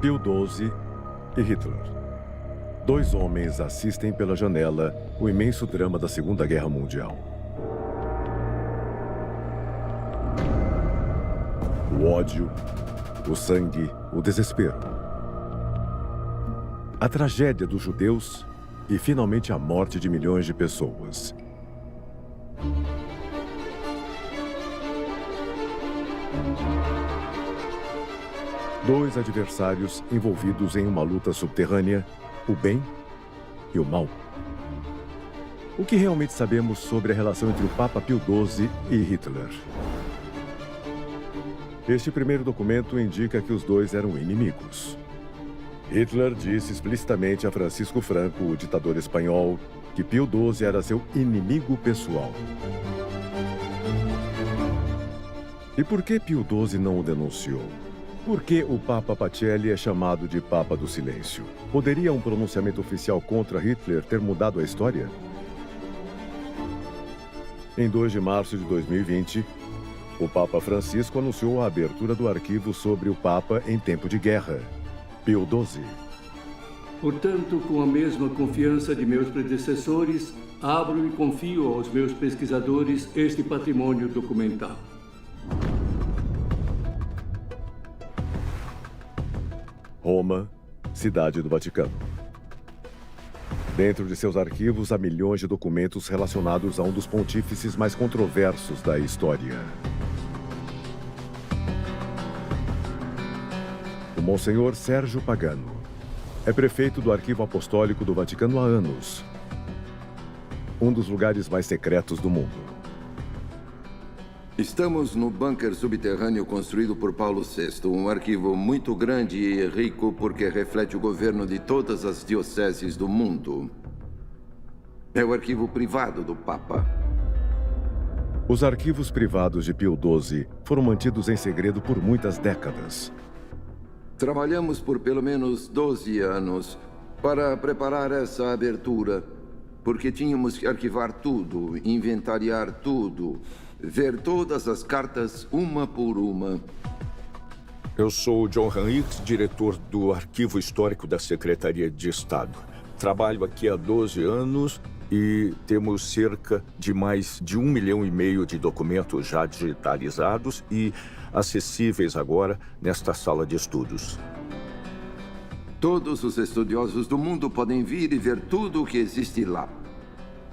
Pio XII e Hitler. Dois homens assistem pela janela o imenso drama da Segunda Guerra Mundial. O ódio, o sangue, o desespero. A tragédia dos judeus e, finalmente, a morte de milhões de pessoas. Dois adversários envolvidos em uma luta subterrânea, o bem e o mal. O que realmente sabemos sobre a relação entre o Papa Pio XII e Hitler? Este primeiro documento indica que os dois eram inimigos. Hitler disse explicitamente a Francisco Franco, o ditador espanhol, que Pio XII era seu inimigo pessoal. E por que Pio XII não o denunciou? Por que o Papa Pacelli é chamado de Papa do Silêncio? Poderia um pronunciamento oficial contra Hitler ter mudado a história? Em 2 de março de 2020, o Papa Francisco anunciou a abertura do arquivo sobre o Papa em tempo de guerra, Pio XII. Portanto, com a mesma confiança de meus predecessores, abro e confio aos meus pesquisadores este patrimônio documental. Roma, cidade do Vaticano. Dentro de seus arquivos há milhões de documentos relacionados a um dos pontífices mais controversos da história. O Monsenhor Sérgio Pagano é prefeito do Arquivo Apostólico do Vaticano há anos. Um dos lugares mais secretos do mundo. Estamos no bunker subterrâneo construído por Paulo VI, um arquivo muito grande e rico porque reflete o governo de todas as dioceses do mundo. É o arquivo privado do Papa. Os arquivos privados de Pio XII foram mantidos em segredo por muitas décadas. Trabalhamos por pelo menos 12 anos para preparar essa abertura, porque tínhamos que arquivar tudo, inventariar tudo, ver todas as cartas uma por uma. Eu sou o John Henriques, diretor do Arquivo Histórico da Secretaria de Estado. Trabalho aqui há 12 anos e temos cerca de mais de 1,5 milhão de documentos já digitalizados e acessíveis agora nesta sala de estudos. Todos os estudiosos do mundo podem vir e ver tudo o que existe lá.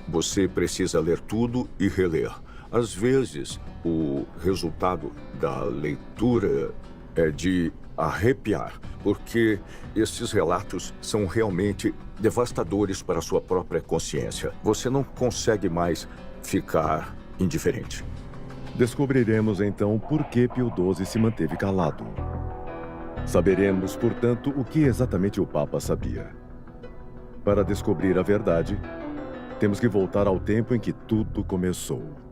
Você precisa ler tudo e reler. Às vezes, o resultado da leitura é de arrepiar, porque esses relatos são realmente devastadores para a sua própria consciência. Você não consegue mais ficar indiferente. Descobriremos então por que Pio XII se manteve calado. Saberemos, portanto, o que exatamente o Papa sabia. Para descobrir a verdade, temos que voltar ao tempo em que tudo começou.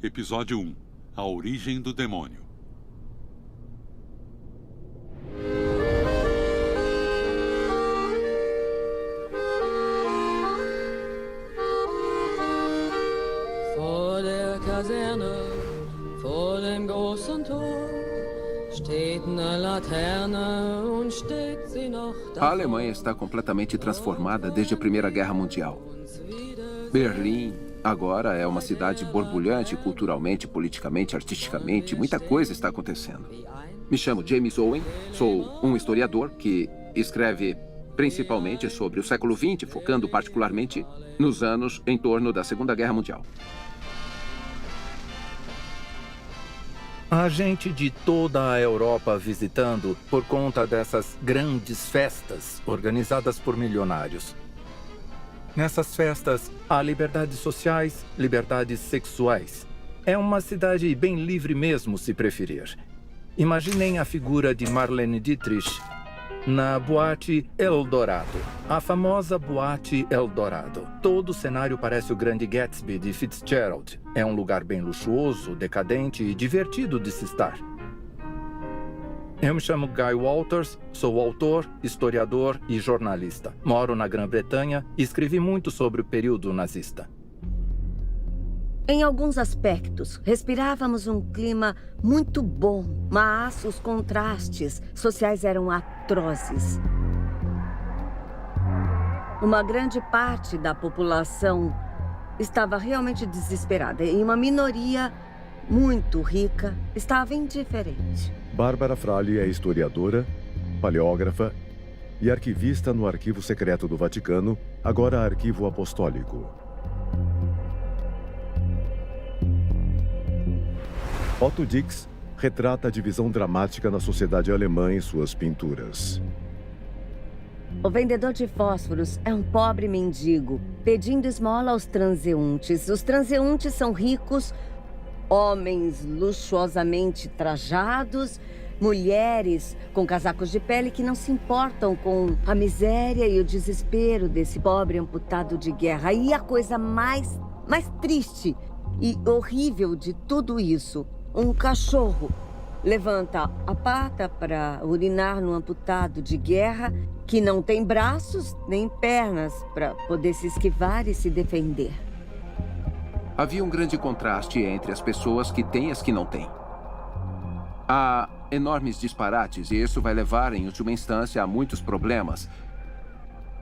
Episódio 1. A origem do demônio. Vor der Kaserne, vor dem großen Tor, steht eine Laterne und steht sie noch A Alemanha está completamente transformada desde a Primeira Guerra Mundial. Berlim agora é uma cidade borbulhante culturalmente, politicamente, artisticamente. Muita coisa está acontecendo. Me chamo James Owen, sou um historiador que escreve principalmente sobre o século XX, focando particularmente nos anos em torno da Segunda Guerra Mundial. Há gente de toda a Europa visitando por conta dessas grandes festas organizadas por milionários. Nessas festas, há liberdades sociais, liberdades sexuais. É uma cidade bem livre mesmo, se preferir. Imaginem a figura de Marlene Dietrich na boate Eldorado, a famosa boate Eldorado. Todo o cenário parece o Grande Gatsby de Fitzgerald. É um lugar bem luxuoso, decadente e divertido de se estar. Eu me chamo Guy Walters, sou autor, historiador e jornalista. Moro na Grã-Bretanha e escrevi muito sobre o período nazista. Em alguns aspectos, respirávamos um clima muito bom, mas os contrastes sociais eram atrozes. Uma grande parte da população estava realmente desesperada e uma minoria muito rica estava indiferente. Bárbara Fralli é historiadora, paleógrafa e arquivista no Arquivo Secreto do Vaticano, agora Arquivo Apostólico. Otto Dix retrata a divisão dramática na sociedade alemã em suas pinturas. O vendedor de fósforos é um pobre mendigo, pedindo esmola aos transeuntes. Os transeuntes são ricos, homens luxuosamente trajados, mulheres com casacos de pele que não se importam com a miséria e o desespero desse pobre amputado de guerra. E a coisa mais triste e horrível de tudo isso: um cachorro levanta a pata para urinar no amputado de guerra que não tem braços nem pernas para poder se esquivar e se defender. Havia um grande contraste entre as pessoas que têm e as que não têm. Há enormes disparates e isso vai levar, em última instância, a muitos problemas.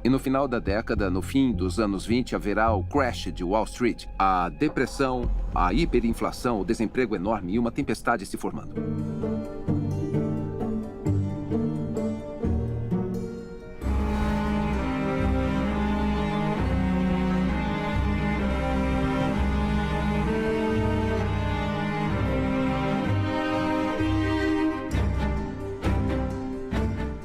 E no final da década, no fim dos anos 20, haverá o crash de Wall Street, a depressão, a hiperinflação, o desemprego enorme e uma tempestade se formando.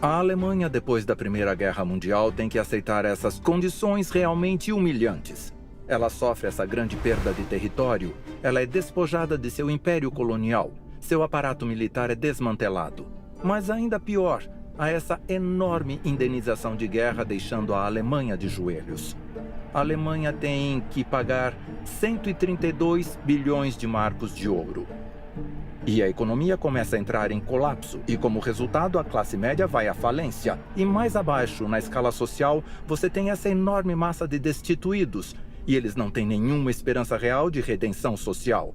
A Alemanha, depois da Primeira Guerra Mundial, tem que aceitar essas condições realmente humilhantes. Ela sofre essa grande perda de território, ela é despojada de seu império colonial, seu aparato militar é desmantelado. Mas ainda pior, há essa enorme indenização de guerra deixando a Alemanha de joelhos. A Alemanha tem que pagar 132 bilhões de marcos de ouro. E a economia começa a entrar em colapso e, como resultado, a classe média vai à falência. E mais abaixo, na escala social, você tem essa enorme massa de destituídos. E eles não têm nenhuma esperança real de redenção social.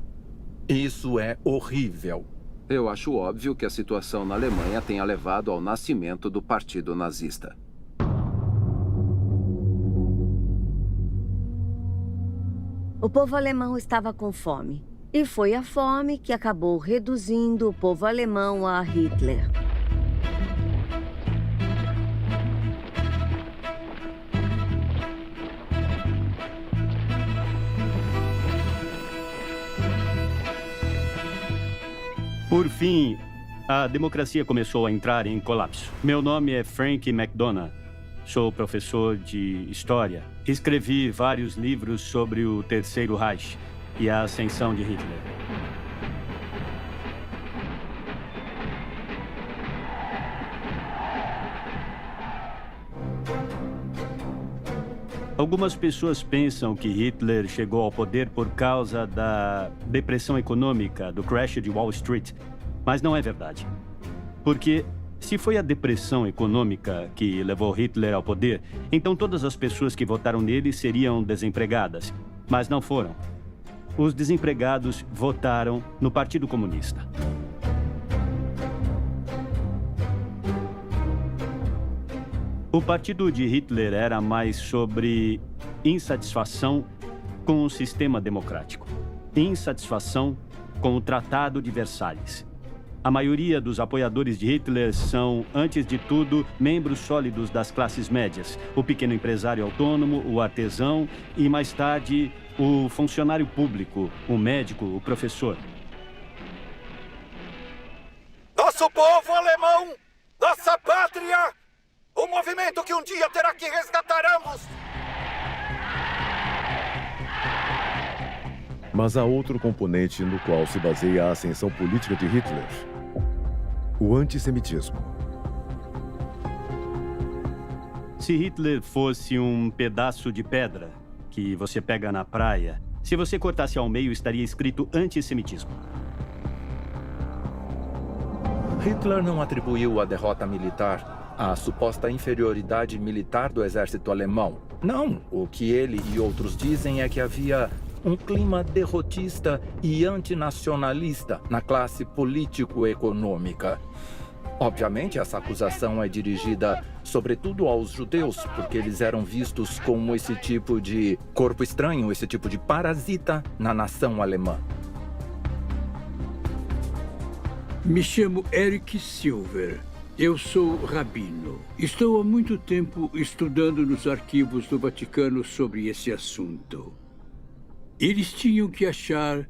Isso é horrível. Eu acho óbvio que a situação na Alemanha tenha levado ao nascimento do Partido Nazista. O povo alemão estava com fome. E foi a fome que acabou reduzindo o povo alemão a Hitler. Por fim, a democracia começou a entrar em colapso. Meu nome é Frank McDonough. Sou professor de História. Escrevi vários livros sobre o Terceiro Reich e a ascensão de Hitler. Algumas pessoas pensam que Hitler chegou ao poder por causa da depressão econômica, do crash de Wall Street, mas não é verdade. Porque se foi a depressão econômica que levou Hitler ao poder, então todas as pessoas que votaram nele seriam desempregadas, mas não foram. Os desempregados votaram no Partido Comunista. O partido de Hitler era mais sobre insatisfação com o sistema democrático, insatisfação com o Tratado de Versalhes. A maioria dos apoiadores de Hitler são, antes de tudo, membros sólidos das classes médias, o pequeno empresário autônomo, o artesão e, mais tarde, o funcionário público, o médico, o professor. Nosso povo alemão, nossa pátria, o movimento que um dia terá que resgatar ambos. Mas há outro componente no qual se baseia a ascensão política de Hitler: o antissemitismo. Se Hitler fosse um pedaço de pedra que você pega na praia, se você cortasse ao meio, estaria escrito antissemitismo. Hitler não atribuiu a derrota militar à suposta inferioridade militar do exército alemão. Não, o que ele e outros dizem é que havia um clima derrotista e antinacionalista na classe político-econômica. Obviamente, essa acusação é dirigida sobretudo aos judeus, porque eles eram vistos como esse tipo de corpo estranho, esse tipo de parasita na nação alemã. Me chamo Eric Silver. Eu sou rabino. Estou há muito tempo estudando nos arquivos do Vaticano sobre esse assunto. Eles tinham que achar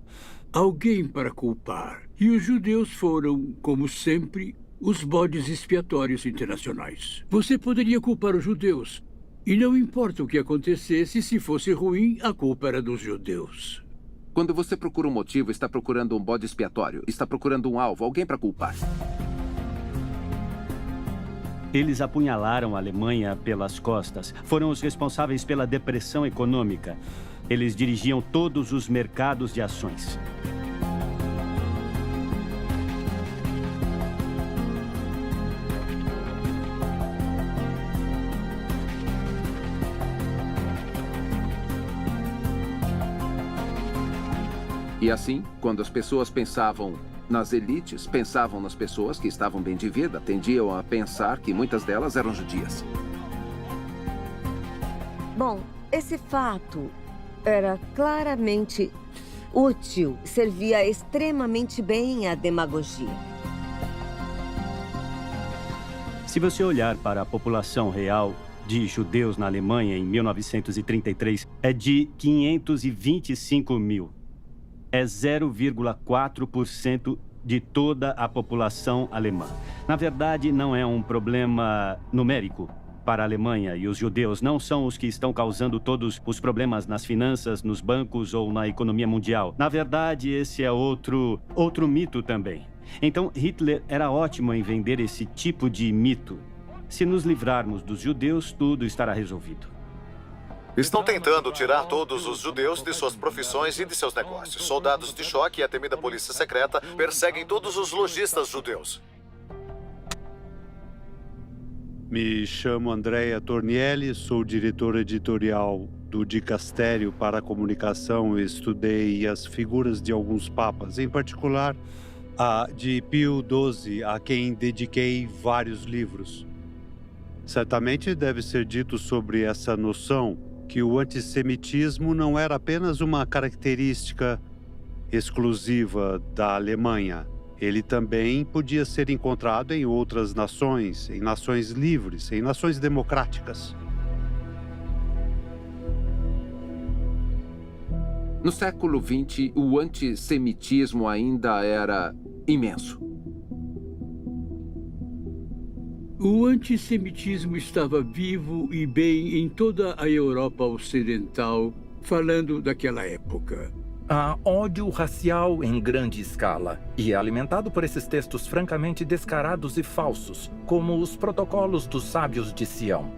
alguém para culpar. E os judeus foram, como sempre, os bodes expiatórios internacionais. Você poderia culpar os judeus. E não importa o que acontecesse, se fosse ruim, a culpa era dos judeus. Quando você procura um motivo, está procurando um bode expiatório. Está procurando um alvo, alguém para culpar. Eles apunhalaram a Alemanha pelas costas. Foram os responsáveis pela depressão econômica. Eles dirigiam todos os mercados de ações. E assim, quando as pessoas pensavam nas elites, pensavam nas pessoas que estavam bem de vida, tendiam a pensar que muitas delas eram judias. Bom, esse fato era claramente útil, servia extremamente bem à demagogia. Se você olhar para a população real de judeus na Alemanha em 1933, é de 525 mil. É 0,4% de toda a população alemã. Na verdade, não é um problema numérico para a Alemanha, e os judeus não são os que estão causando todos os problemas nas finanças, nos bancos ou na economia mundial. Na verdade, esse é outro mito também. Então, Hitler era ótimo em vender esse tipo de mito. Se nos livrarmos dos judeus, tudo estará resolvido. Estão tentando tirar todos os judeus de suas profissões e de seus negócios. Soldados de choque e a temida polícia secreta perseguem todos os lojistas judeus. Me chamo Andrea Tornielli, sou diretor editorial do Dicastério para a Comunicação e estudei as figuras de alguns papas, em particular a de Pio XII, a quem dediquei vários livros. Certamente deve ser dito sobre essa noção que o antissemitismo não era apenas uma característica exclusiva da Alemanha. Ele também podia ser encontrado em outras nações, em nações livres, em nações democráticas. No século XX, o antissemitismo ainda era imenso. O antissemitismo estava vivo e bem em toda a Europa Ocidental, falando daquela época. Há ódio racial em grande escala e é alimentado por esses textos francamente descarados e falsos, como os protocolos dos sábios de Sião.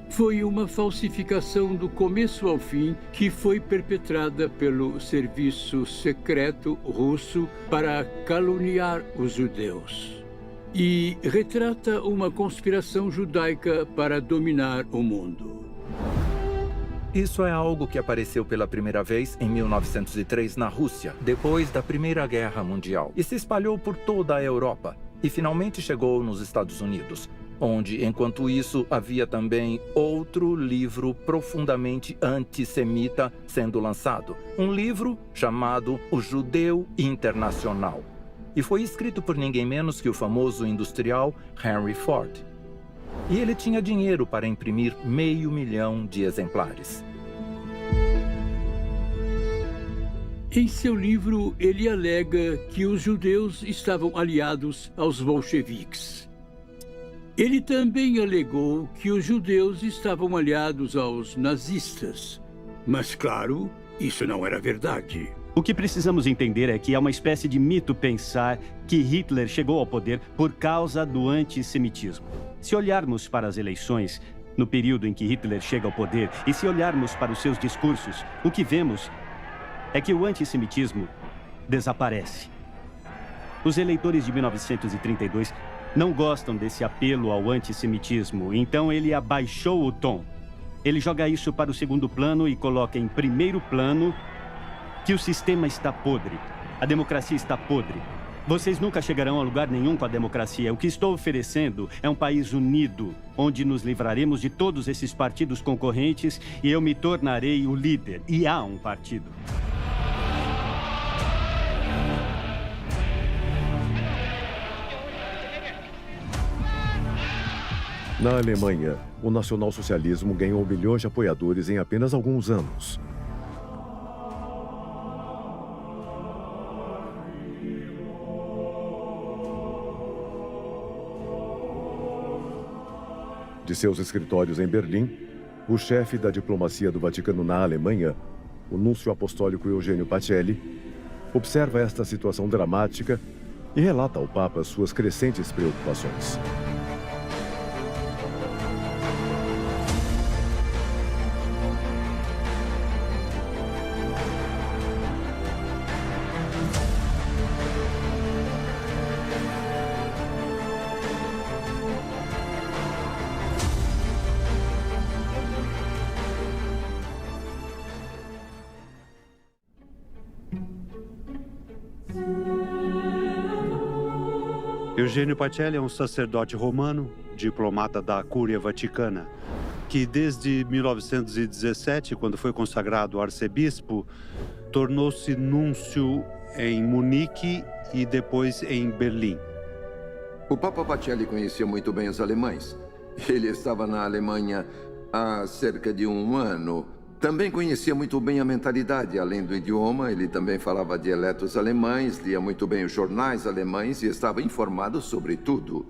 Foi uma falsificação do começo ao fim que foi perpetrada pelo serviço secreto russo para caluniar os judeus. E retrata uma conspiração judaica para dominar o mundo. Isso é algo que apareceu pela primeira vez em 1903 na Rússia, depois da Primeira Guerra Mundial, e se espalhou por toda a Europa, e finalmente chegou nos Estados Unidos. onde, enquanto isso, havia também outro livro profundamente antissemita sendo lançado. Um livro chamado O Judeu Internacional. E foi escrito por ninguém menos que o famoso industrial Henry Ford. E ele tinha dinheiro para imprimir 500.000 de exemplares. Em seu livro, ele alega que os judeus estavam aliados aos bolcheviques. Ele também alegou que os judeus estavam aliados aos nazistas. Mas, claro, isso não era verdade. O que precisamos entender é que é uma espécie de mito pensar que Hitler chegou ao poder por causa do antissemitismo. Se olharmos para as eleições, no período em que Hitler chega ao poder, e se olharmos para os seus discursos, o que vemos é que o antissemitismo desaparece. Os eleitores de 1932 não gostam desse apelo ao antissemitismo, então ele abaixou o tom. Ele joga isso para o segundo plano e coloca em primeiro plano que o sistema está podre, a democracia está podre. Vocês nunca chegarão a lugar nenhum com a democracia. O que estou oferecendo é um país unido, onde nos livraremos de todos esses partidos concorrentes e eu me tornarei o líder. E há um partido. Na Alemanha, o nacionalsocialismo ganhou milhões de apoiadores em apenas alguns anos. De seus escritórios em Berlim, o chefe da diplomacia do Vaticano na Alemanha, o núncio apostólico Eugênio Pacelli, observa esta situação dramática e relata ao Papa suas crescentes preocupações. Eugênio Pacelli é um sacerdote romano, diplomata da Cúria Vaticana, que desde 1917, quando foi consagrado arcebispo, tornou-se núncio em Munique e depois em Berlim. O Papa Pacelli conhecia muito bem os alemães. Ele estava na Alemanha há cerca de um ano. Também conhecia muito bem a mentalidade, além do idioma. Ele também falava dialetos alemães, lia muito bem os jornais alemães e estava informado sobre tudo.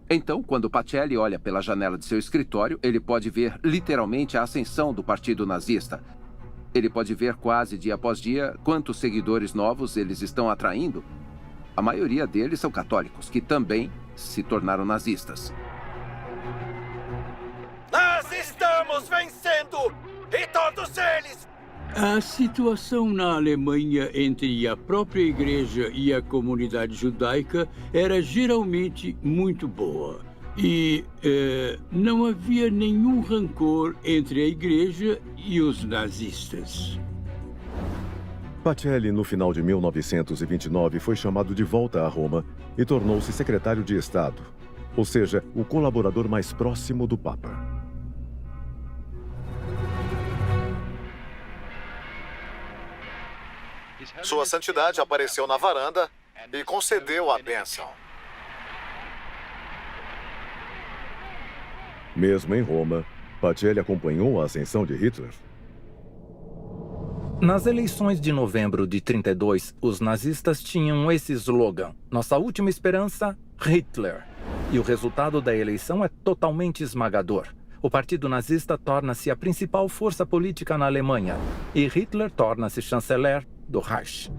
Então, quando Pacelli olha pela janela de seu escritório, ele pode ver literalmente a ascensão do partido nazista. Ele pode ver quase dia após dia quantos seguidores novos eles estão atraindo. A maioria deles são católicos, que também se tornaram nazistas. Nós estamos vencendo! E todos eles! A situação na Alemanha entre a própria igreja e a comunidade judaica era geralmente muito boa. E não havia nenhum rancor entre a igreja e os nazistas. Pacelli, no final de 1929, foi chamado de volta a Roma e tornou-se secretário de Estado, ou seja, o colaborador mais próximo do Papa. Sua Santidade apareceu na varanda e concedeu a bênção. Mesmo em Roma, Pacelli acompanhou a ascensão de Hitler. Nas eleições de novembro de 32, os nazistas tinham esse slogan: nossa última esperança, Hitler. E o resultado da eleição é totalmente esmagador. O partido nazista torna-se a principal força política na Alemanha e Hitler torna-se chanceler do Reich.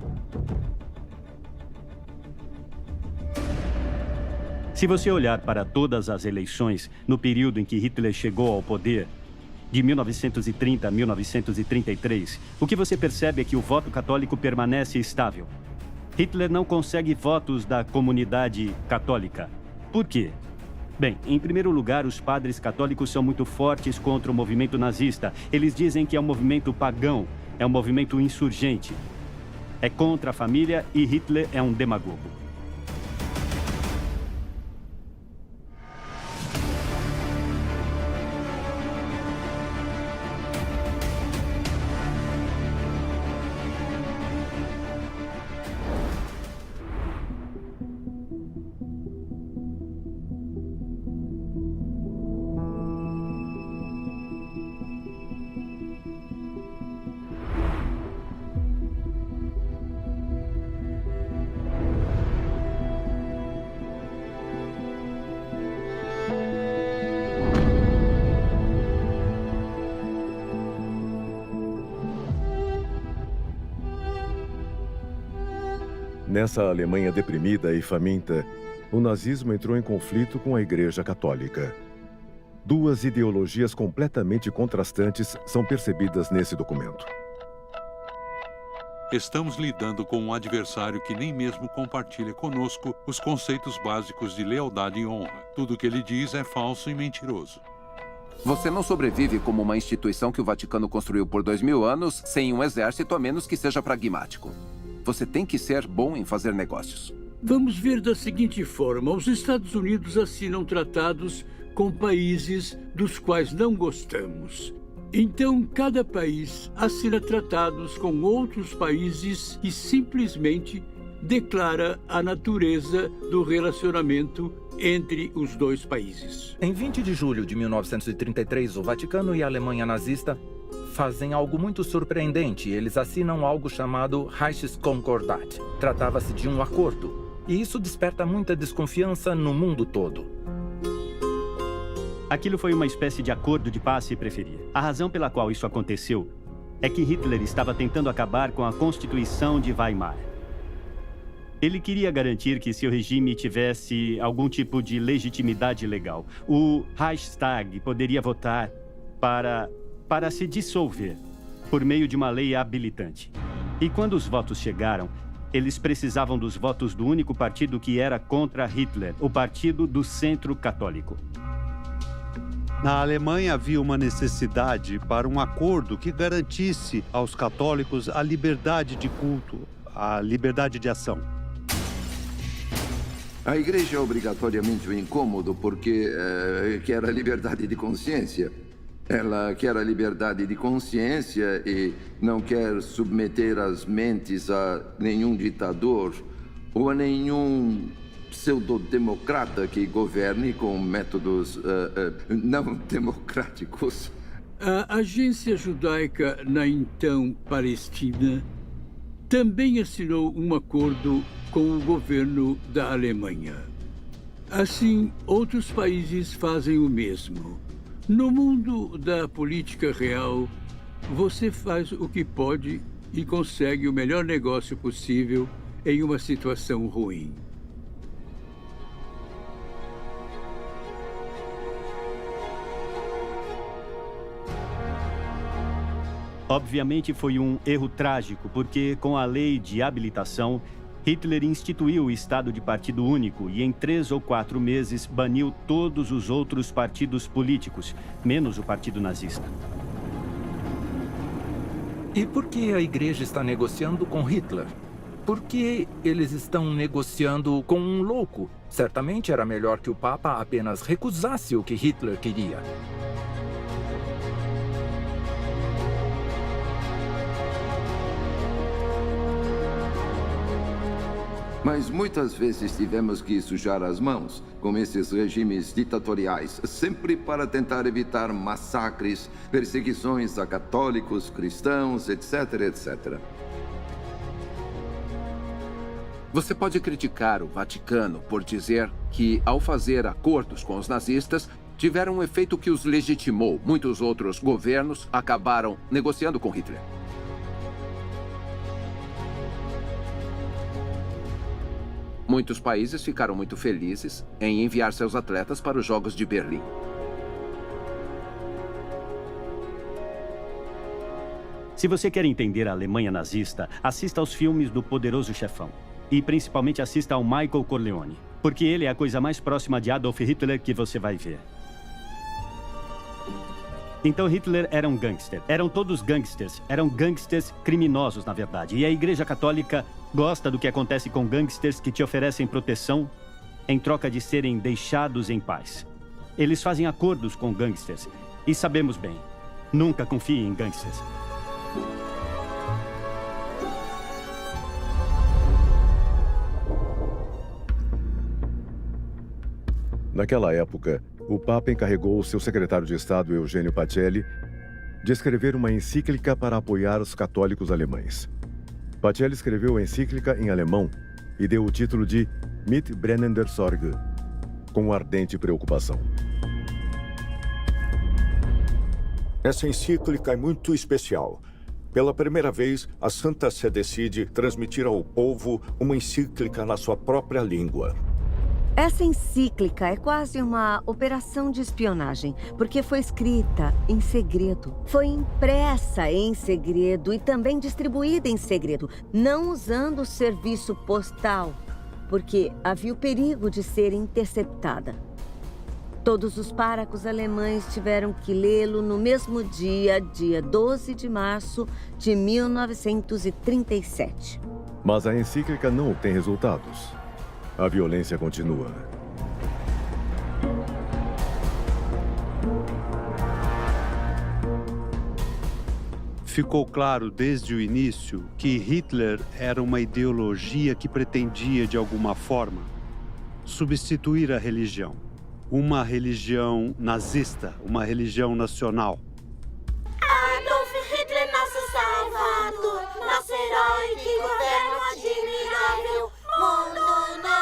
Se você olhar para todas as eleições no período em que Hitler chegou ao poder, de 1930 a 1933, o que você percebe é que o voto católico permanece estável. Hitler não consegue votos da comunidade católica. Por quê? Bem, em primeiro lugar, os padres católicos são muito fortes contra o movimento nazista. Eles dizem que é um movimento pagão, é um movimento insurgente. É contra a família e Hitler é um demagogo. Nessa Alemanha deprimida e faminta, o nazismo entrou em conflito com a Igreja Católica. Duas ideologias completamente contrastantes são percebidas nesse documento. Estamos lidando com um adversário que nem mesmo compartilha conosco os conceitos básicos de lealdade e honra. Tudo o que ele diz é falso e mentiroso. Você não sobrevive como uma instituição que o Vaticano construiu por 2000 anos sem um exército, a menos que seja pragmático. Você tem que ser bom em fazer negócios. Vamos ver da seguinte forma: os Estados Unidos assinam tratados com países dos quais não gostamos. Então, cada país assina tratados com outros países e simplesmente declara a natureza do relacionamento entre os dois países. Em 20 de julho de 1933, o Vaticano e a Alemanha nazista fazem algo muito surpreendente. Eles assinam algo chamado Reichskonkordat. Tratava-se de um acordo. E isso desperta muita desconfiança no mundo todo. Aquilo foi uma espécie de acordo de paz, se preferir. A razão pela qual isso aconteceu é que Hitler estava tentando acabar com a Constituição de Weimar. Ele queria garantir que seu regime tivesse algum tipo de legitimidade legal. O Reichstag poderia votar para se dissolver por meio de uma lei habilitante. E quando os votos chegaram, eles precisavam dos votos do único partido que era contra Hitler, o Partido do Centro Católico. Na Alemanha havia uma necessidade para um acordo que garantisse aos católicos a liberdade de culto, a liberdade de ação. A igreja é obrigatoriamente o incômodo porque quer a liberdade de consciência. Ela quer a liberdade de consciência e não quer submeter as mentes a nenhum ditador ou a nenhum pseudo-democrata que governe com métodos não democráticos. A agência judaica na então Palestina também assinou um acordo com o governo da Alemanha. Assim, outros países fazem o mesmo. No mundo da política real, você faz o que pode e consegue o melhor negócio possível em uma situação ruim. Obviamente foi um erro trágico, porque com a lei de habilitação, Hitler instituiu o estado de partido único e em 3 ou 4 meses baniu todos os outros partidos políticos, menos o partido nazista. E por que a igreja está negociando com Hitler? Por que eles estão negociando com um louco? Certamente era melhor que o Papa apenas recusasse o que Hitler queria. Mas muitas vezes tivemos que sujar as mãos com esses regimes ditatoriais, sempre para tentar evitar massacres, perseguições a católicos, cristãos, etc, etc. Você pode criticar o Vaticano por dizer que, ao fazer acordos com os nazistas, tiveram um efeito que os legitimou. Muitos outros governos acabaram negociando com Hitler. Muitos países ficaram muito felizes em enviar seus atletas para os Jogos de Berlim. Se você quer entender a Alemanha nazista, assista aos filmes do Poderoso Chefão. E principalmente assista ao Michael Corleone, porque ele é a coisa mais próxima de Adolf Hitler que você vai ver. Então Hitler era um gangster. Eram todos gangsters. Eram gangsters criminosos, na verdade. E a Igreja Católica gosta do que acontece com gangsters que te oferecem proteção em troca de serem deixados em paz. Eles fazem acordos com gangsters. E sabemos bem, nunca confie em gangsters. Naquela época, o Papa encarregou o seu secretário de Estado, Eugênio Pacelli, de escrever uma encíclica para apoiar os católicos alemães. Pacelli escreveu a encíclica em alemão e deu o título de Mit brennender Sorge, com ardente preocupação. Essa encíclica é muito especial. Pela primeira vez, a Santa Sé decide transmitir ao povo uma encíclica na sua própria língua. Essa encíclica é quase uma operação de espionagem, porque foi escrita em segredo. Foi impressa em segredo e também distribuída em segredo, não usando o serviço postal, porque havia o perigo de ser interceptada. Todos os párocos alemães tiveram que lê-lo no mesmo dia 12 de março de 1937. Mas a encíclica não obtém resultados. A violência continua. Ficou claro desde o início que Hitler era uma ideologia que pretendia, de alguma forma, substituir a religião. Uma religião nazista, uma religião nacional. Adolf Hitler, nosso salvador, nosso herói que governa admirável mundo novo.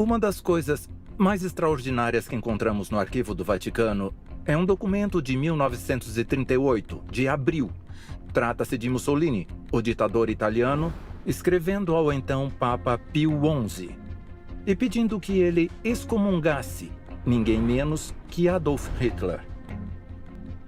Uma das coisas mais extraordinárias que encontramos no arquivo do Vaticano é um documento de 1938, de abril. Trata-se de Mussolini, o ditador italiano, escrevendo ao então Papa Pio XI e pedindo que ele excomungasse ninguém menos que Adolf Hitler.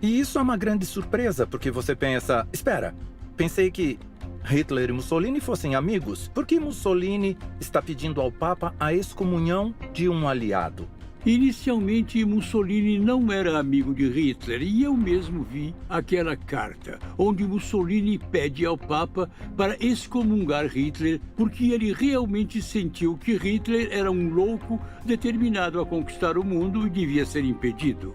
E isso é uma grande surpresa, porque você pensa, espera, pensei que Hitler e Mussolini fossem amigos. Por que Mussolini está pedindo ao Papa a excomunhão de um aliado? Inicialmente, Mussolini não era amigo de Hitler e eu mesmo vi aquela carta onde Mussolini pede ao Papa para excomungar Hitler porque ele realmente sentiu que Hitler era um louco determinado a conquistar o mundo e devia ser impedido.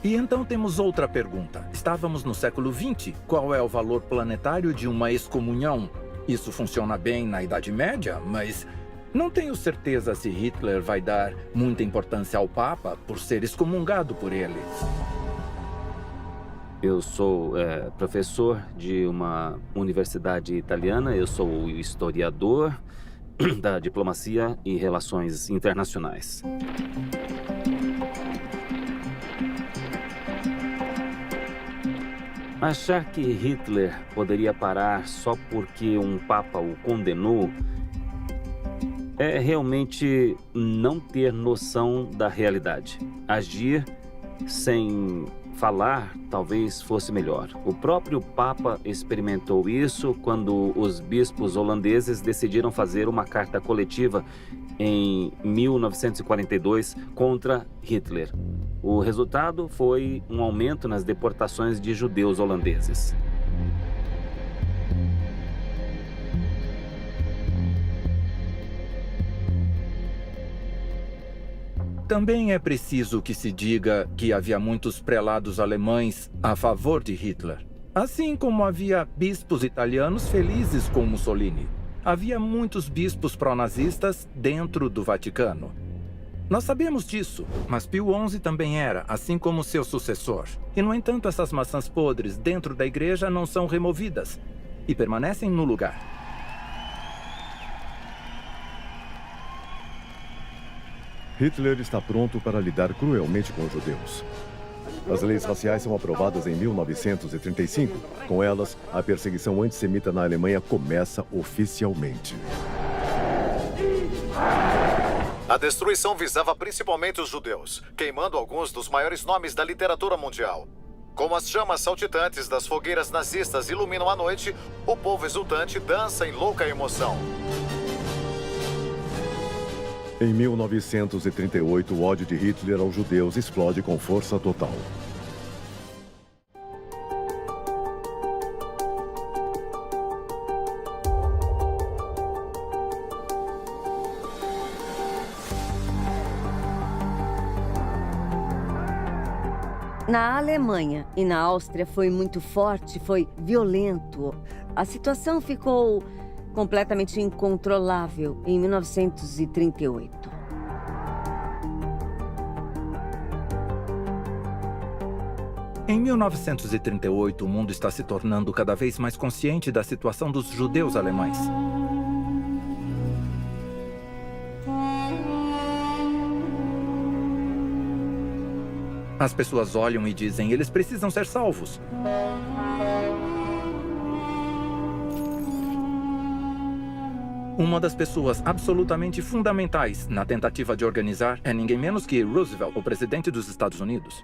E então temos outra pergunta. Estávamos no século XX. Qual é o valor planetário de uma excomunhão? Isso funciona bem na Idade Média, mas não tenho certeza se Hitler vai dar muita importância ao Papa por ser excomungado por ele. Eu sou professor de uma universidade italiana, eu sou historiador da diplomacia e relações internacionais. Achar que Hitler poderia parar só porque um Papa o condenou é realmente não ter noção da realidade. Agir sem falar talvez fosse melhor. O próprio Papa experimentou isso quando os bispos holandeses decidiram fazer uma carta coletiva em 1942 contra Hitler. O resultado foi um aumento nas deportações de judeus holandeses. Também é preciso que se diga que havia muitos prelados alemães a favor de Hitler. Assim como havia bispos italianos felizes com Mussolini. Havia muitos bispos pró-nazistas dentro do Vaticano. Nós sabemos disso, mas Pio XI também era, assim como seu sucessor. E, no entanto, essas maçãs podres dentro da igreja não são removidas e permanecem no lugar. Hitler está pronto para lidar cruelmente com os judeus. As leis raciais são aprovadas em 1935. Com elas, a perseguição antissemita na Alemanha começa oficialmente. A destruição visava principalmente os judeus, queimando alguns dos maiores nomes da literatura mundial. Como as chamas saltitantes das fogueiras nazistas iluminam a noite, o povo exultante dança em louca emoção. Em 1938, o ódio de Hitler aos judeus explode com força total. Na Alemanha e na Áustria foi muito forte, foi violento. A situação ficou completamente incontrolável em 1938. Em 1938, o mundo está se tornando cada vez mais consciente da situação dos judeus alemães. As pessoas olham e dizem, eles precisam ser salvos. Uma das pessoas absolutamente fundamentais na tentativa de organizar é ninguém menos que Roosevelt, o presidente dos Estados Unidos.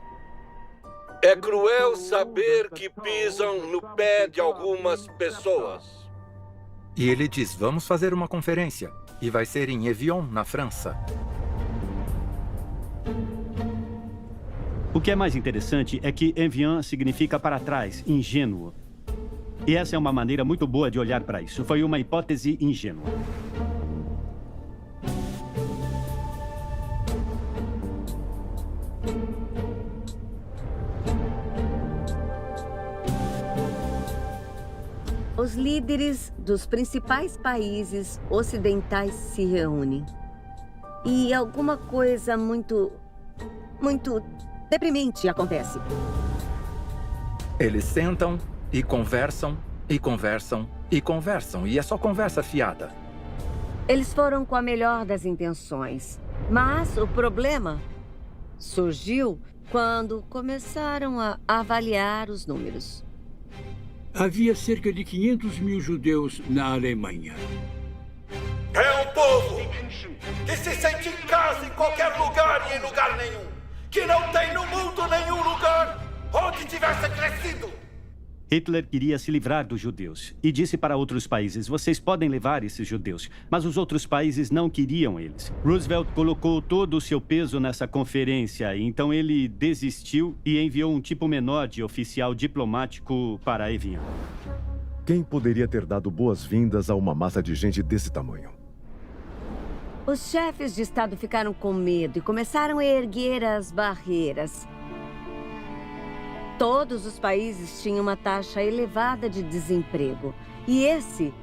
É cruel saber que pisam no pé de algumas pessoas. E ele diz, vamos fazer uma conferência. E vai ser em Evian, na França. O que é mais interessante é que Evian significa para trás, ingênuo. E essa é uma maneira muito boa de olhar para isso. Foi uma hipótese ingênua. Os líderes dos principais países ocidentais se reúnem. E alguma coisa muito deprimente acontece. Eles sentam e conversam, e conversam, e conversam. E é só conversa fiada. Eles foram com a melhor das intenções. Mas o problema surgiu quando começaram a avaliar os números. Havia cerca de 500 mil judeus na Alemanha. É um povo que se sente em casa em qualquer lugar e em lugar nenhum. Que não tem no mundo nenhum lugar onde tivesse crescido. Hitler queria se livrar dos judeus e disse para outros países, vocês podem levar esses judeus, mas os outros países não queriam eles. Roosevelt colocou todo o seu peso nessa conferência, então ele desistiu e enviou um tipo menor de oficial diplomático para Evian. Quem poderia ter dado boas-vindas a uma massa de gente desse tamanho? Os chefes de Estado ficaram com medo e começaram a erguer as barreiras. Todos os países tinham uma taxa elevada de desemprego. E esse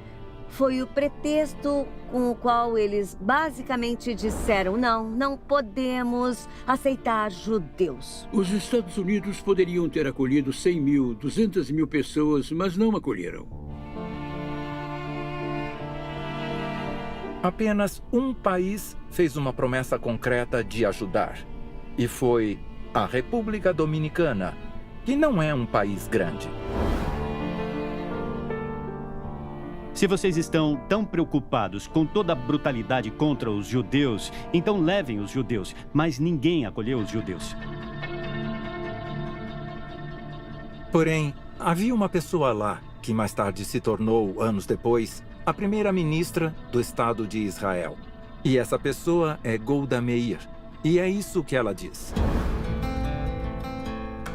foi o pretexto com o qual eles basicamente disseram, não podemos aceitar judeus. Os Estados Unidos poderiam ter acolhido 100 mil, 200 mil pessoas, mas não acolheram. Apenas um país fez uma promessa concreta de ajudar. E foi a República Dominicana, que não é um país grande. Se vocês estão tão preocupados com toda a brutalidade contra os judeus, então levem os judeus, mas ninguém acolheu os judeus. Porém, havia uma pessoa lá que mais tarde se tornou, anos depois, a primeira-ministra do Estado de Israel. E essa pessoa é Golda Meir. E é isso que ela diz.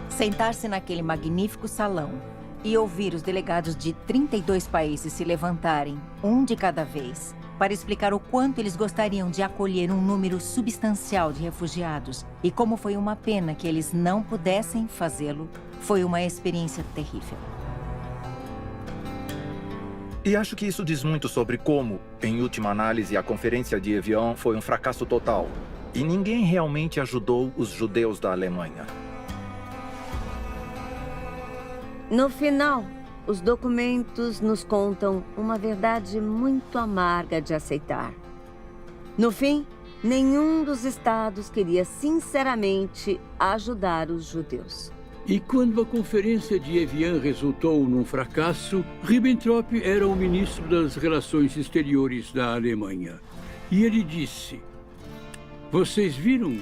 Sentar-se naquele magnífico salão e ouvir os delegados de 32 países se levantarem, um de cada vez, para explicar o quanto eles gostariam de acolher um número substancial de refugiados e como foi uma pena que eles não pudessem fazê-lo, foi uma experiência terrível. E acho que isso diz muito sobre como, em última análise, a Conferência de Evian foi um fracasso total. E ninguém realmente ajudou os judeus da Alemanha. No final, os documentos nos contam uma verdade muito amarga de aceitar. No fim, nenhum dos estados queria sinceramente ajudar os judeus. E quando a conferência de Evian resultou num fracasso, Ribbentrop era o ministro das Relações Exteriores da Alemanha. E ele disse, vocês viram?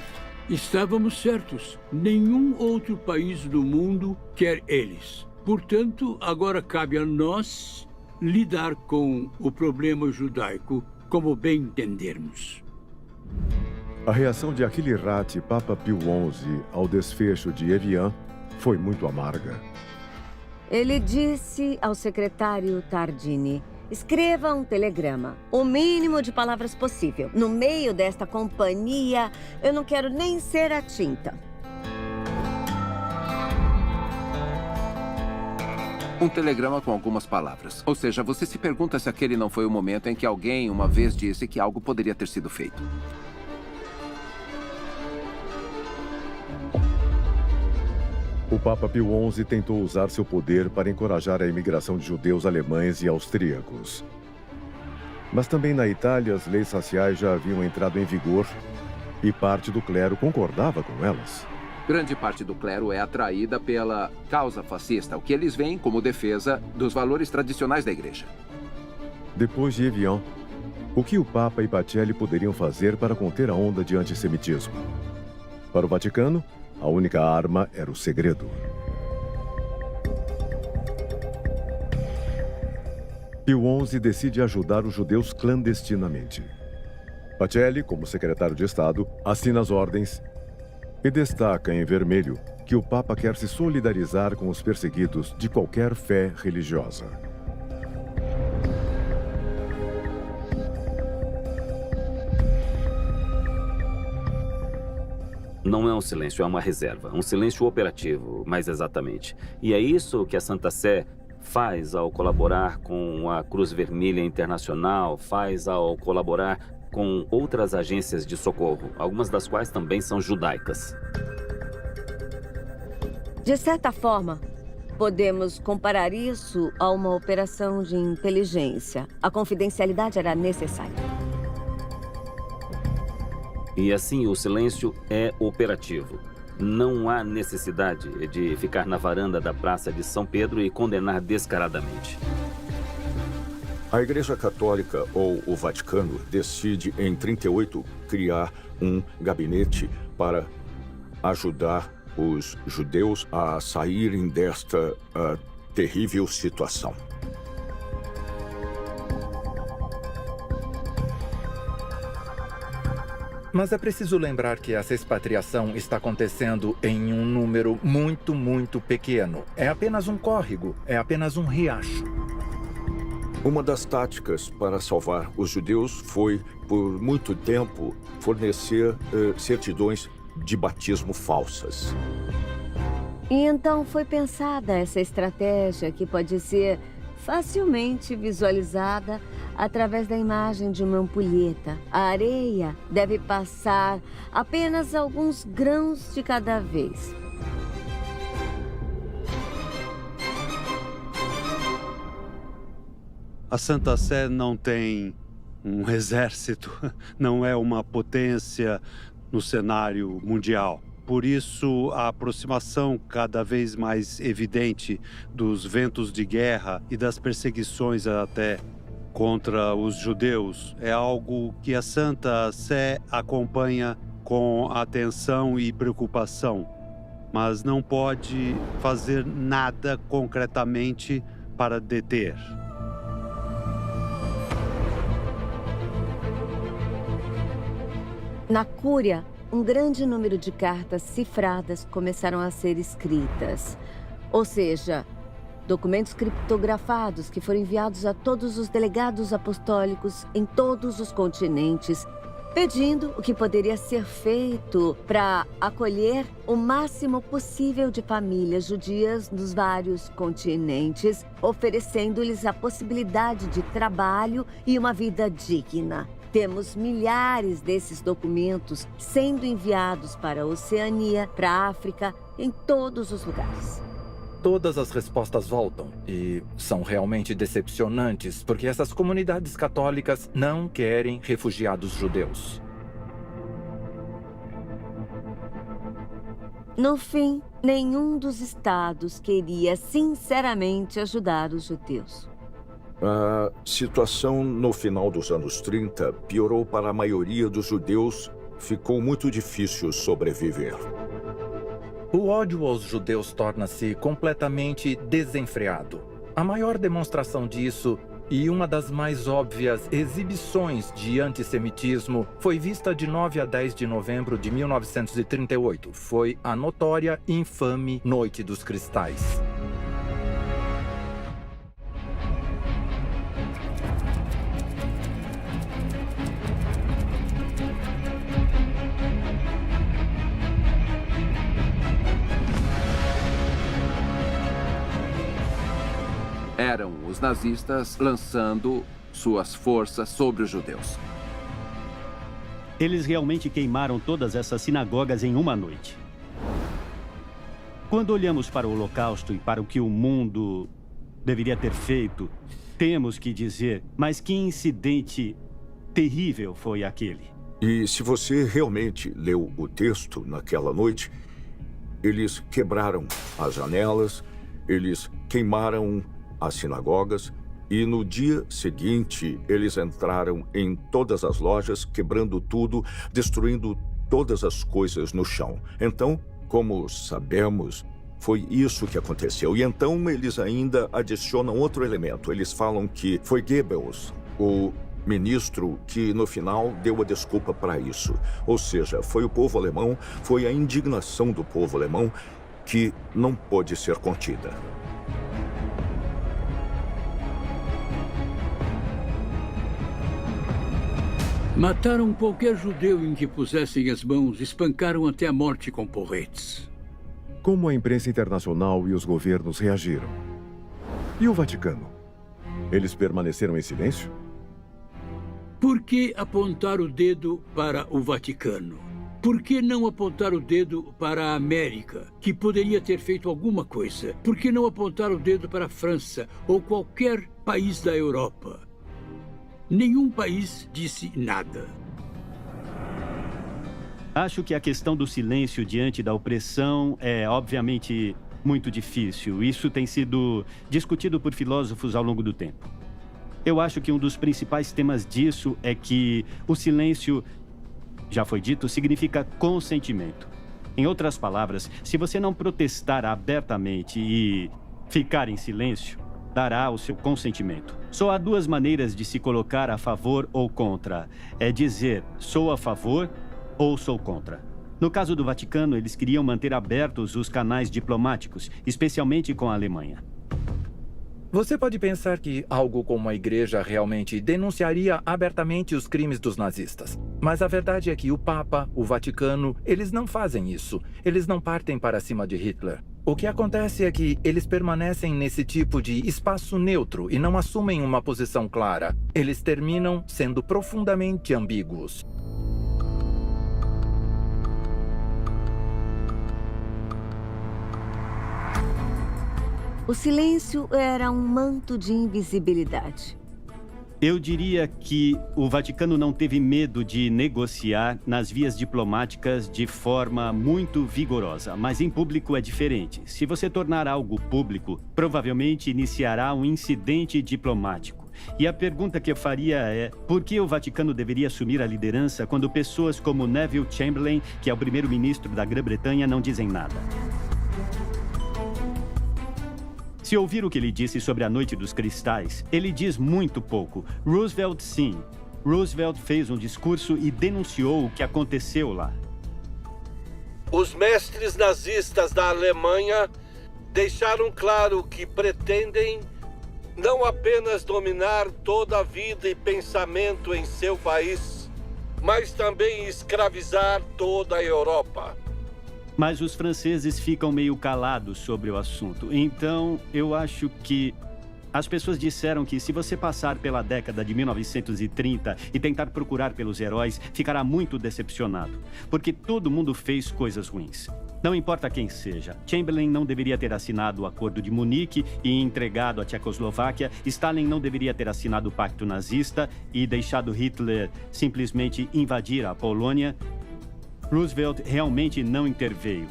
Estávamos certos. Nenhum outro país do mundo quer eles. Portanto, agora cabe a nós lidar com o problema judaico como bem entendermos. A reação de Achille Ratti, Papa Pio XI, ao desfecho de Evian foi muito amarga. Ele disse ao secretário Tardini, escreva um telegrama, o mínimo de palavras possível. No meio desta companhia, eu não quero nem ser a tinta. Um telegrama com algumas palavras. Ou seja, você se pergunta se aquele não foi o momento em que alguém uma vez disse que algo poderia ter sido feito. O Papa Pio XI tentou usar seu poder para encorajar a imigração de judeus alemães e austríacos. Mas também na Itália, as leis raciais já haviam entrado em vigor e parte do clero concordava com elas. Grande parte do clero é atraída pela causa fascista, o que eles veem como defesa dos valores tradicionais da igreja. Depois de Evian, o que o Papa e Pacelli poderiam fazer para conter a onda de antissemitismo? Para o Vaticano, a única arma era o segredo. Pio XI decide ajudar os judeus clandestinamente. Pacelli, como secretário de Estado, assina as ordens e destaca em vermelho que o Papa quer se solidarizar com os perseguidos de qualquer fé religiosa. Não é um silêncio, é uma reserva. Um silêncio operativo, mais exatamente. E é isso que a Santa Sé faz ao colaborar com a Cruz Vermelha Internacional, faz ao colaborar com outras agências de socorro, algumas das quais também são judaicas. De certa forma, podemos comparar isso a uma operação de inteligência. A confidencialidade era necessária. E assim, o silêncio é operativo. Não há necessidade de ficar na varanda da Praça de São Pedro e condenar descaradamente. A Igreja Católica, ou o Vaticano, decide em 38 criar um gabinete para ajudar os judeus a saírem desta terrível situação. Mas é preciso lembrar que essa expatriação está acontecendo em um número muito pequeno. É apenas um córrego, é apenas um riacho. Uma das táticas para salvar os judeus foi, por muito tempo, fornecer certidões de batismo falsas. E então foi pensada essa estratégia que pode ser facilmente visualizada através da imagem de uma ampulheta. A areia deve passar apenas alguns grãos de cada vez. A Santa Sé não tem um exército, não é uma potência no cenário mundial. Por isso, a aproximação cada vez mais evidente dos ventos de guerra e das perseguições até contra os judeus é algo que a Santa Sé acompanha com atenção e preocupação, mas não pode fazer nada concretamente para deter. Na Cúria, um grande número de cartas cifradas começaram a ser escritas. Ou seja, documentos criptografados que foram enviados a todos os delegados apostólicos em todos os continentes, pedindo o que poderia ser feito para acolher o máximo possível de famílias judias nos vários continentes, oferecendo-lhes a possibilidade de trabalho e uma vida digna. Temos milhares desses documentos sendo enviados para a Oceania, para a África, em todos os lugares. Todas as respostas voltam e são realmente decepcionantes, porque essas comunidades católicas não querem refugiados judeus. No fim, nenhum dos estados queria sinceramente ajudar os judeus. A situação no final dos anos 30 piorou para a maioria dos judeus. Ficou muito difícil sobreviver. O ódio aos judeus torna-se completamente desenfreado. A maior demonstração disso e uma das mais óbvias exibições de antissemitismo foi vista de 9 a 10 de novembro de 1938. Foi a notória e infame Noite dos Cristais. Eram os nazistas lançando suas forças sobre os judeus. Eles realmente queimaram todas essas sinagogas em uma noite. Quando olhamos para o Holocausto e para o que o mundo deveria ter feito, temos que dizer, mas que incidente terrível foi aquele. E se você realmente leu o texto naquela noite, eles quebraram as janelas, eles queimaram as sinagogas e no dia seguinte eles entraram em todas as lojas, quebrando tudo, destruindo todas as coisas no chão. Então, como sabemos, foi isso que aconteceu. E então eles ainda adicionam outro elemento. Eles falam que foi Goebbels, o ministro, que no final deu a desculpa para isso. Ou seja, foi o povo alemão, foi a indignação do povo alemão que não pôde ser contida. Mataram qualquer judeu em que pusessem as mãos, espancaram até a morte com porretes. Como a imprensa internacional e os governos reagiram? E o Vaticano? Eles permaneceram em silêncio? Por que apontar o dedo para o Vaticano? Por que não apontar o dedo para a América, que poderia ter feito alguma coisa? Por que não apontar o dedo para a França ou qualquer país da Europa? Nenhum país disse nada. Acho que a questão do silêncio diante da opressão é, obviamente, muito difícil. Isso tem sido discutido por filósofos ao longo do tempo. Eu acho que um dos principais temas disso é que o silêncio, já foi dito, significa consentimento. Em outras palavras, se você não protestar abertamente e ficar em silêncio, dará o seu consentimento. Só há duas maneiras de se colocar a favor ou contra. É dizer, sou a favor ou sou contra. No caso do Vaticano, eles queriam manter abertos os canais diplomáticos, especialmente com a Alemanha. Você pode pensar que algo como a igreja realmente denunciaria abertamente os crimes dos nazistas. Mas a verdade é que o Papa, o Vaticano, eles não fazem isso. Eles não partem para cima de Hitler. O que acontece é que eles permanecem nesse tipo de espaço neutro e não assumem uma posição clara. Eles terminam sendo profundamente ambíguos. O silêncio era um manto de invisibilidade. Eu diria que o Vaticano não teve medo de negociar nas vias diplomáticas de forma muito vigorosa, mas em público é diferente. Se você tornar algo público, provavelmente iniciará um incidente diplomático. E a pergunta que eu faria é, por que o Vaticano deveria assumir a liderança quando pessoas como Neville Chamberlain, que é o primeiro-ministro da Grã-Bretanha, não dizem nada? Se ouvir o que ele disse sobre a Noite dos Cristais, ele diz muito pouco. Roosevelt, sim. Roosevelt fez um discurso e denunciou o que aconteceu lá. Os mestres nazistas da Alemanha deixaram claro que pretendem não apenas dominar toda a vida e pensamento em seu país, mas também escravizar toda a Europa. Mas os franceses ficam meio calados sobre o assunto. Então, eu acho que as pessoas disseram que se você passar pela década de 1930 e tentar procurar pelos heróis, ficará muito decepcionado. Porque todo mundo fez coisas ruins. Não importa quem seja. Chamberlain não deveria ter assinado o Acordo de Munique e entregado a Tchecoslováquia. Stalin não deveria ter assinado o Pacto Nazista e deixado Hitler simplesmente invadir a Polônia. Roosevelt realmente não interveio.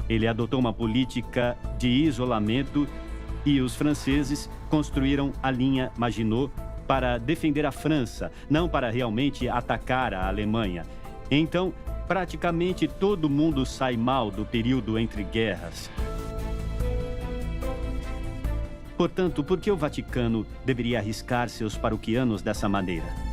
Ele adotou uma política de isolamento e os franceses construíram a linha Maginot para defender a França, não para realmente atacar a Alemanha. Então, praticamente todo mundo sai mal do período entre guerras. Portanto, por que o Vaticano deveria arriscar seus paroquianos dessa maneira?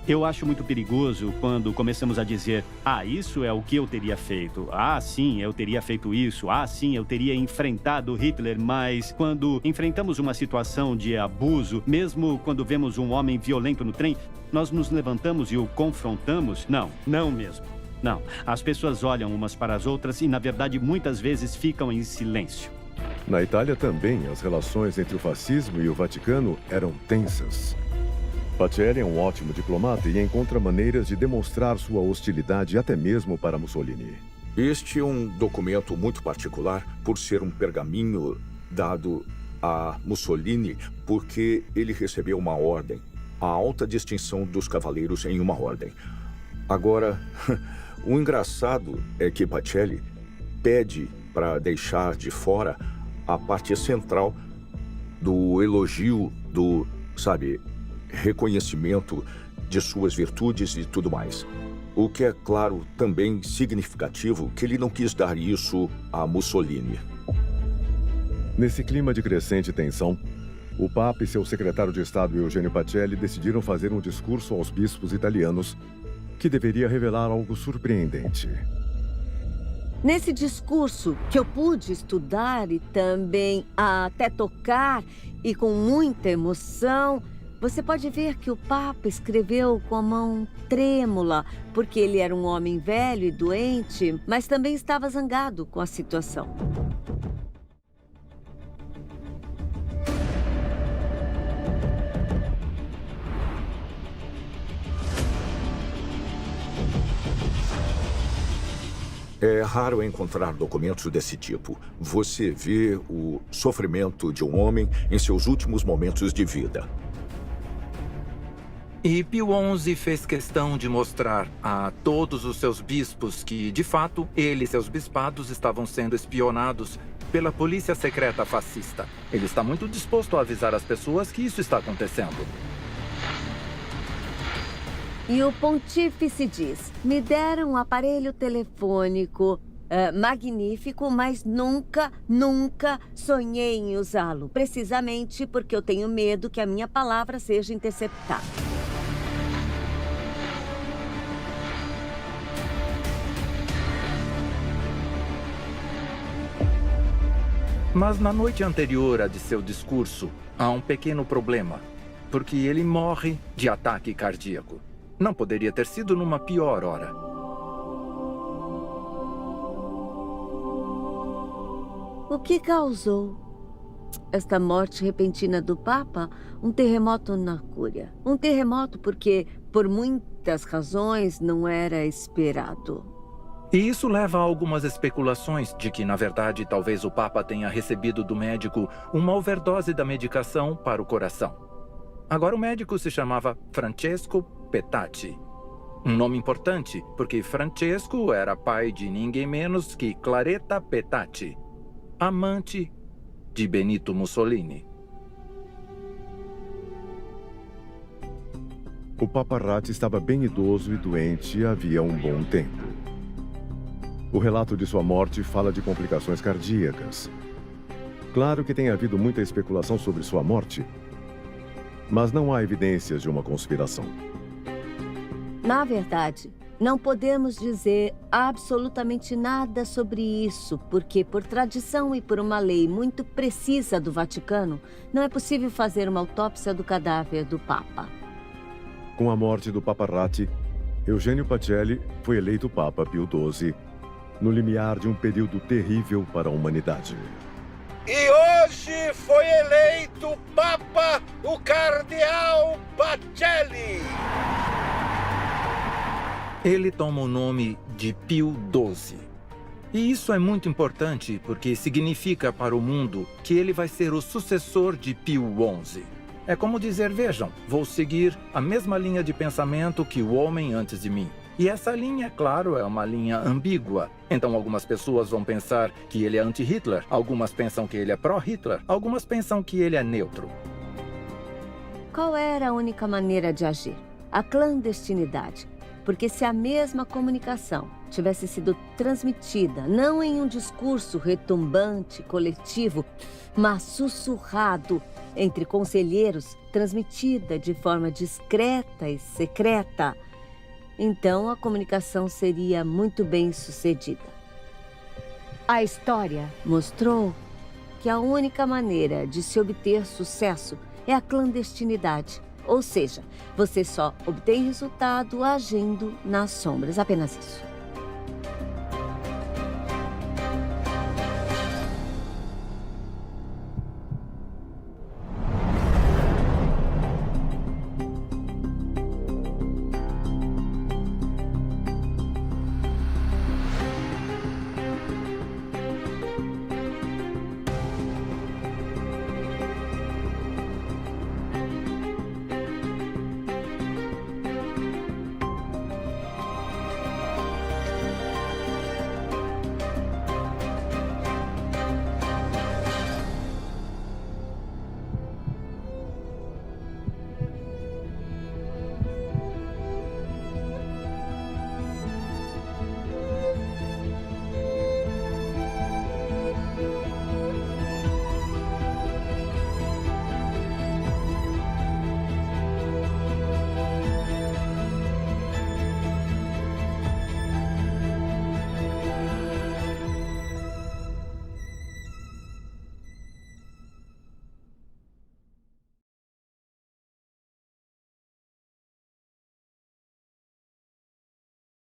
Eu acho muito perigoso quando começamos a dizer, isso é o que eu teria feito. Sim, eu teria feito isso. Sim, eu teria enfrentado Hitler. Mas quando enfrentamos uma situação de abuso, mesmo quando vemos um homem violento no trem, nós nos levantamos e o confrontamos? Não mesmo. Não. As pessoas olham umas para as outras e, na verdade, muitas vezes ficam em silêncio. Na Itália também, as relações entre o fascismo e o Vaticano eram tensas. Pacelli é um ótimo diplomata e encontra maneiras de demonstrar sua hostilidade até mesmo para Mussolini. Este é um documento muito particular por ser um pergaminho dado a Mussolini porque ele recebeu uma ordem, a alta distinção dos cavaleiros em uma ordem. Agora, O engraçado é que Pacelli pede para deixar de fora a parte central do elogio, do, sabe, reconhecimento de suas virtudes e tudo mais. O que é, claro, também significativo que ele não quis dar isso a Mussolini. Nesse clima de crescente tensão, o Papa e seu secretário de Estado, Eugênio Pacelli, decidiram fazer um discurso aos bispos italianos que deveria revelar algo surpreendente. Nesse discurso, que eu pude estudar e também até tocar, e com muita emoção, você pode ver que o Papa escreveu com a mão trêmula, porque ele era um homem velho e doente, mas também estava zangado com a situação. É raro encontrar documentos desse tipo. Você vê o sofrimento de um homem em seus últimos momentos de vida. E Pio XI fez questão de mostrar a todos os seus bispos que, de fato, ele e seus bispados estavam sendo espionados pela polícia secreta fascista. Ele está muito disposto a avisar as pessoas que isso está acontecendo. E o pontífice diz: me deram um aparelho telefônico magnífico, mas nunca sonhei em usá-lo. Precisamente porque eu tenho medo que a minha palavra seja interceptada. Mas na noite anterior a de seu discurso, há um pequeno problema, porque ele morre de ataque cardíaco. Não poderia ter sido numa pior hora. O que causou esta morte repentina do Papa? Um terremoto na Cúria. Um terremoto porque, por muitas razões, não era esperado. E isso leva a algumas especulações de que, na verdade, talvez o Papa tenha recebido do médico uma overdose da medicação para o coração. Agora o médico se chamava Francesco Petacci. Um nome importante, porque Francesco era pai de ninguém menos que Claretta Petacci, amante de Benito Mussolini. O Papa Ratti estava bem idoso e doente havia um bom tempo. O relato de sua morte fala de complicações cardíacas. Claro que tem havido muita especulação sobre sua morte, mas não há evidências de uma conspiração. Na verdade, não podemos dizer absolutamente nada sobre isso, porque, por tradição e por uma lei muito precisa do Vaticano, não é possível fazer uma autópsia do cadáver do Papa. Com a morte do Papa Ratti, Eugênio Pacelli foi eleito Papa Pio XII, no limiar de um período terrível para a humanidade. E hoje foi eleito Papa o Cardeal Pacelli. Ele toma o nome de Pio XII. E isso é muito importante porque significa para o mundo que ele vai ser o sucessor de Pio XI. É como dizer, vejam, vou seguir a mesma linha de pensamento que o homem antes de mim. E essa linha, claro, é uma linha ambígua. Então algumas pessoas vão pensar que ele é anti-Hitler, algumas pensam que ele é pró-Hitler, algumas pensam que ele é neutro. Qual era a única maneira de agir? A clandestinidade. Porque se a mesma comunicação tivesse sido transmitida, não em um discurso retumbante, coletivo, mas sussurrado entre conselheiros, transmitida de forma discreta e secreta, então a comunicação seria muito bem sucedida. A história mostrou que a única maneira de se obter sucesso é a clandestinidade. Ou seja, você só obtém resultado agindo nas sombras, apenas isso.